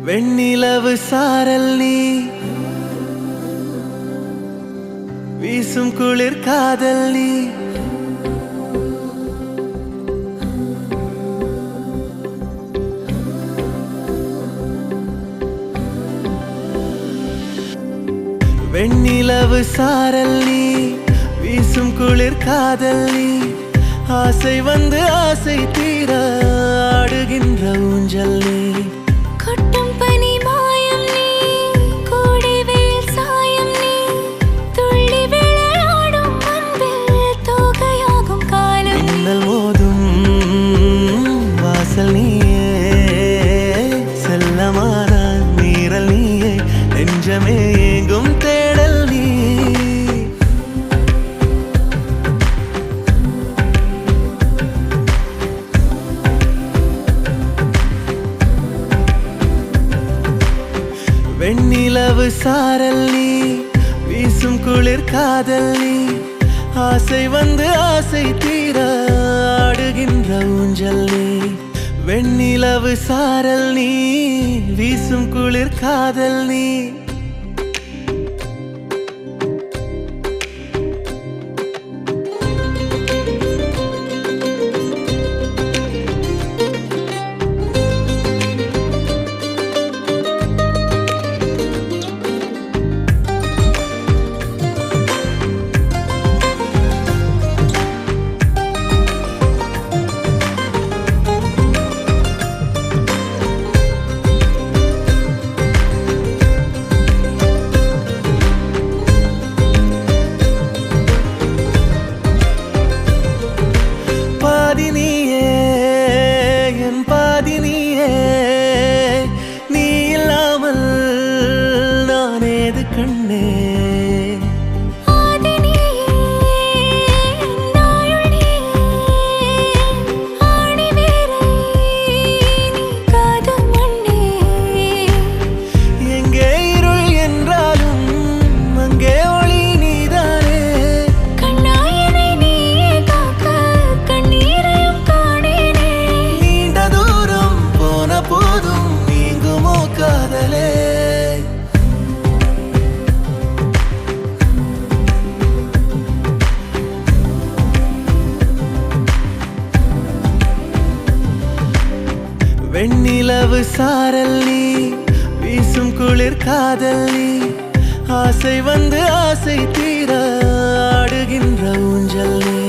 வெண்ணிலவு சாரல் நீ வீசும் குளிர் காதல் நீ வெண்ணிலவு சாரல் நீ வீசும் குளிர் காதல் நீ ஆசை வந்து ஆசை தீர ஆடுகின்ற ஊஞ்சல் நீ கொட்டும் பனி மாயம் நீ கோடை வெயில் சாயம் நீ துள்ளி விளையாடும் அன்பில் தோகையாகும் காலம் மின்னல் மோதும் வாசல் நீயே செல்லமான நீரல் நீயே நெஞ்சமே எங்கும் தேடல் நீ வெண்ணிலவு சாரல் நீ வீசும் குளிர் காதல் நீ ஆசை வந்து ஆசை தீர ஆடுகின்ற ஊஞ்சல் நீ வெண்ணிலவு சாரல் நீ வீசும் குளிர் காதல் நீ நீ இல்லாமல் நான் ஏது கண்ணே எங்கே இருள் என்றாலும் அங்கே ஒளி நீதானே கண்ணாயனை நீயே காக்க கண்ணீரையும் காணேனே நீண்ட தூரம் போன போதும் நீங்குமோ காதலே வெண்ணிலவு சாரல் நீ வீசும் குளிர் காதல் நீ ஆசை வந்து ஆசை தீர ஆடுகின்ற ஊஞ்சல் நீ